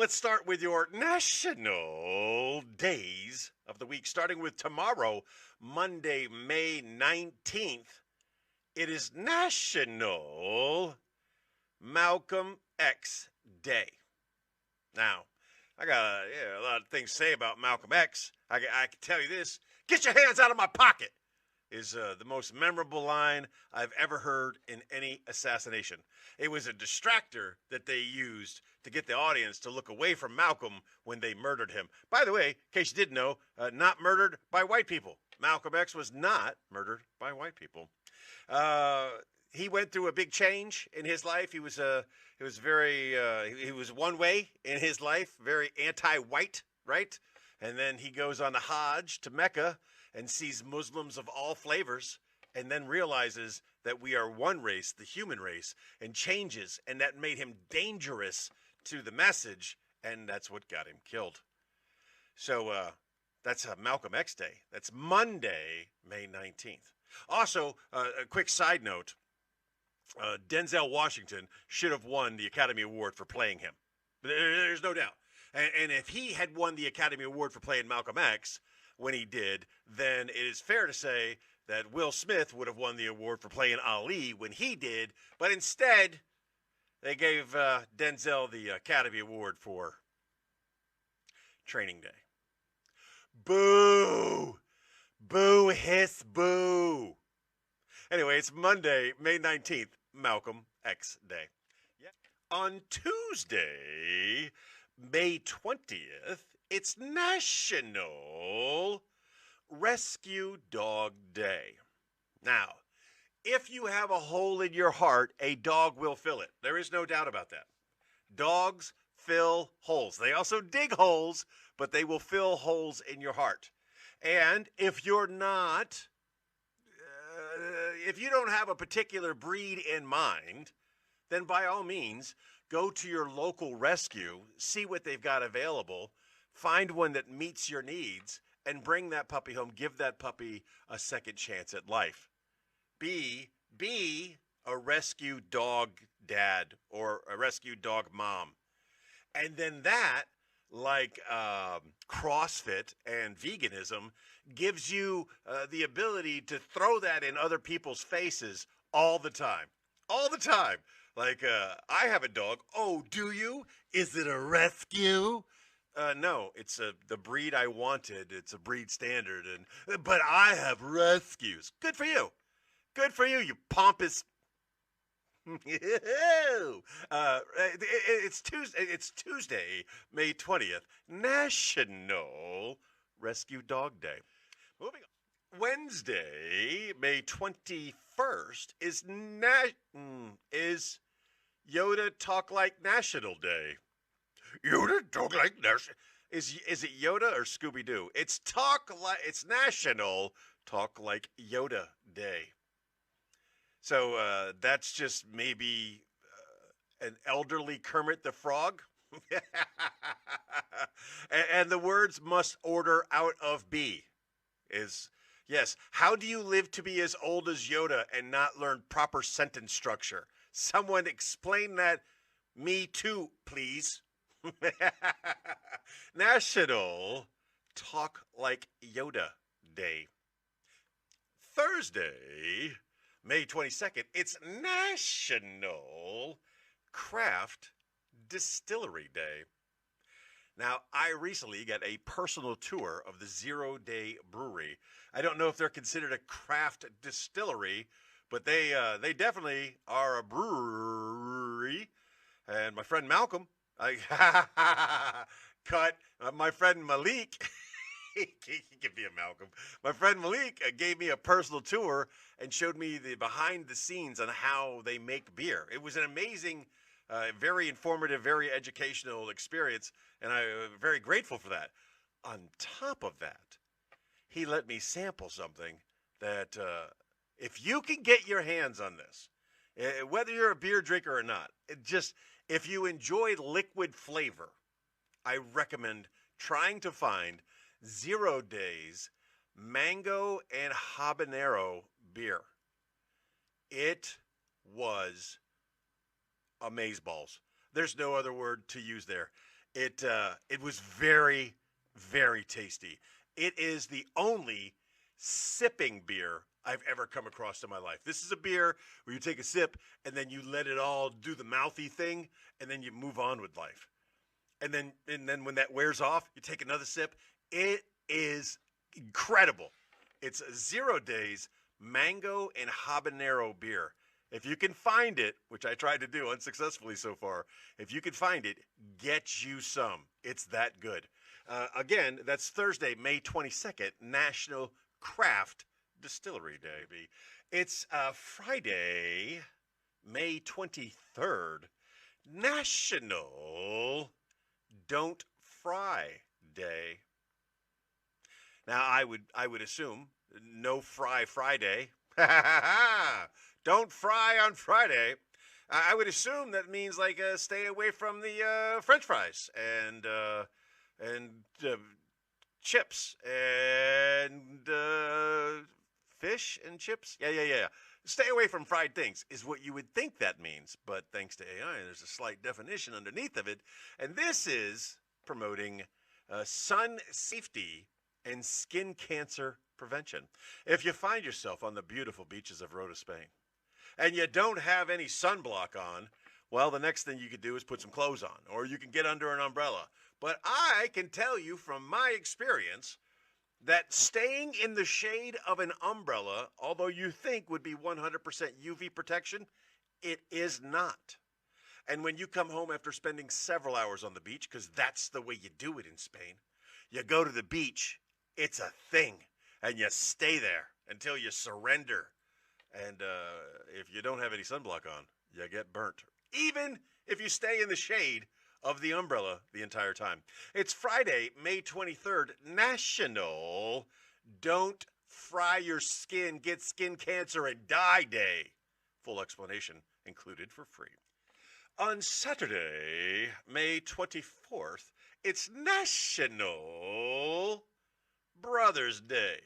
Let's start with your national days of the week, starting with tomorrow, Monday, May 19th. It is National Malcolm X Day. Now, I got a lot of things to say about Malcolm X. I can tell you this: "Get your hands out of my pocket" is the most memorable line I've ever heard in any assassination. It was a distractor that they used to get the audience to look away from Malcolm when they murdered him. By the way, in case you didn't know, not murdered by white people. Malcolm X was not murdered by white people. He went through a big change in his life. He was one way in his life, very anti-white, right? And then he goes on the Hajj to Mecca and sees Muslims of all flavors, and then realizes that we are one race, the human race, and changes, and that made him dangerous to the message, and that's what got him killed. So that's Malcolm X Day. That's Monday, May 19th. Also, a quick side note, Denzel Washington should have won the Academy Award for playing him. There's no doubt. And if he had won the Academy Award for playing Malcolm X when he did, then it is fair to say that Will Smith would have won the award for playing Ali when he did, but instead they gave Denzel the Academy Award for Training Day. Boo! Boo, hiss, boo! Anyway, it's Monday, May 19th, Malcolm X Day. Yeah. On Tuesday, May 20th, it's National Rescue Dog Day. Now, if you have a hole in your heart, a dog will fill it. There is no doubt about that. Dogs fill holes. They also dig holes, but they will fill holes in your heart. And if you're not, if you don't have a particular breed in mind, then by all means, go to your local rescue, see what they've got available, find one that meets your needs, and bring that puppy home. Give that puppy a second chance at life. Be a rescue dog dad or a rescue dog mom. And then that, like CrossFit and veganism, gives you the ability to throw that in other people's faces all the time. All the time. Like, I have a dog. Oh, do you? Is it a rescue? No, it's the breed I wanted. It's a breed standard, but I have rescues. Good for you. Good for you, you pompous. It's Tuesday, May 20th, National Rescue Dog Day. Moving on. Wednesday, May 21st is Yoda Talk Like National Day. Yoda Talk Like National. Is it Yoda or Scooby-Doo? It's National Talk Like Yoda Day. So that's just maybe an elderly Kermit the Frog. and the words must order out of B is, yes, how do you live to be as old as Yoda and not learn proper sentence structure? Someone explain that me too, please. National Talk Like Yoda Day. Thursday, May 22nd, it's National Craft Distillery Day. Now, I recently got a personal tour of the 0 Day Brewery. I don't know if they're considered a craft distillery, but they definitely are a brewery. And my friend Malcolm, my friend Malik, he can be a Malcolm. My friend Malik gave me a personal tour and showed me the behind the scenes on how they make beer. It was an amazing, very informative, very educational experience, and I'm very grateful for that. On top of that, he let me sample something that if you can get your hands on this, whether you're a beer drinker or not, if you enjoy liquid flavor, I recommend trying to find 0 Days mango and habanero beer. It was amazeballs. There's no other word to use there. It was very, very tasty. It is the only sipping beer I've ever come across in my life. This is a beer where you take a sip and then you let it all do the mouthy thing and then you move on with life. And then when that wears off, you take another sip. It is incredible. It's a 0 Dayz mango and habanero beer. If you can find it, which I tried to do unsuccessfully so far, if you can find it, get you some. It's that good. Again, that's Thursday, May 22nd, National Craft Distillery Day. It's Friday, May 23rd, National Don't Fry Day. Now, I would assume no fry Friday. Don't fry on Friday. I would assume that means like stay away from the French fries and chips and fish and chips. Yeah. Stay away from fried things is what you would think that means. But thanks to AI, there's a slight definition underneath of it. And this is promoting sun safety and skin cancer prevention. If you find yourself on the beautiful beaches of Rota, Spain, and you don't have any sunblock on, well, the next thing you could do is put some clothes on, or you can get under an umbrella. But I can tell you from my experience that staying in the shade of an umbrella, although you think would be 100% UV protection, it is not. And when you come home after spending several hours on the beach, because that's the way you do it in Spain, you go to the beach, it's a thing, and you stay there until you surrender. And if you don't have any sunblock on, you get burnt, even if you stay in the shade of the umbrella the entire time. It's Friday, May 23rd, National Don't Fry Your Skin, Get Skin Cancer, and Die Day. Full explanation included for free. On Saturday, May 24th, it's National Brothers Day.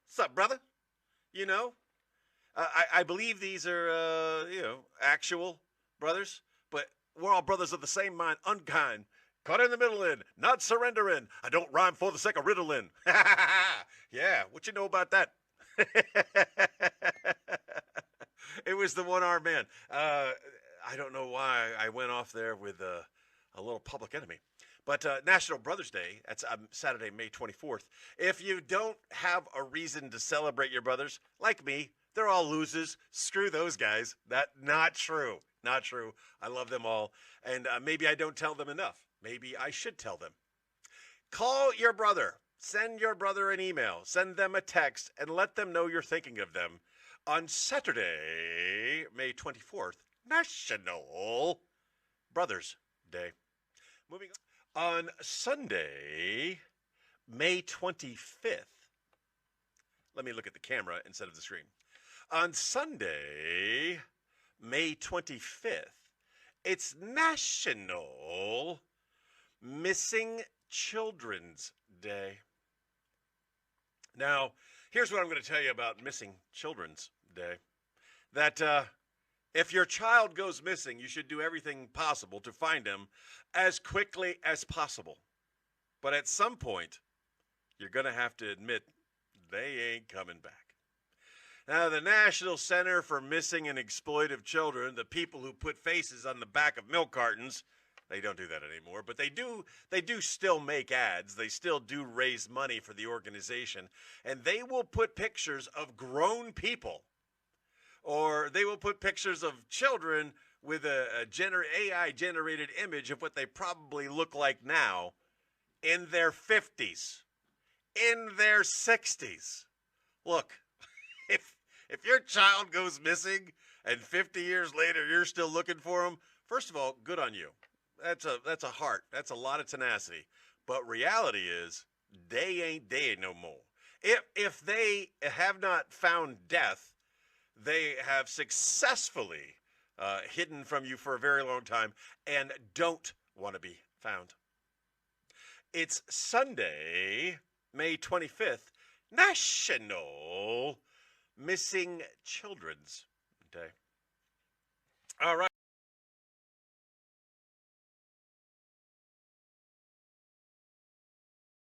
What's up, brother? You know, I believe these are, actual brothers, but we're all brothers of the same mind, unkind, caught in the middle in, not surrendering. I don't rhyme for the sake of riddling. Yeah, what you know about that? It was the one-armed man. I don't know why I went off there with a little Public Enemy. But National Brothers Day, that's Saturday, May 24th. If you don't have a reason to celebrate your brothers, like me, they're all losers. Screw those guys. Not true. Not true. I love them all. And maybe I don't tell them enough. Maybe I should tell them. Call your brother. Send your brother an email. Send them a text and let them know you're thinking of them. On Saturday, May 24th, National Brothers Day. Moving on. On Sunday, May 25th. Let me look at the camera instead of the screen. On Sunday, May 25th, it's National Missing Children's Day. Now, here's what I'm going to tell you about Missing Children's Day. That if your child goes missing, you should do everything possible to find him as quickly as possible. But at some point, you're going to have to admit they ain't coming back. Now, the National Center for Missing and Exploited Children, the people who put faces on the back of milk cartons, they don't do that anymore, but they do still make ads. They still do raise money for the organization, and they will put pictures of grown people, or they will put pictures of children with a AI-generated image of what they probably look like now in their 50s, in their 60s. Look, if your child goes missing and 50 years later you're still looking for him, first of all, good on you. That's a heart. That's a lot of tenacity. But reality is, they ain't dead no more. If they have not found death, they have successfully hidden from you for a very long time and don't want to be found. It's Sunday, May 25th, National Missing Children's Day. All right.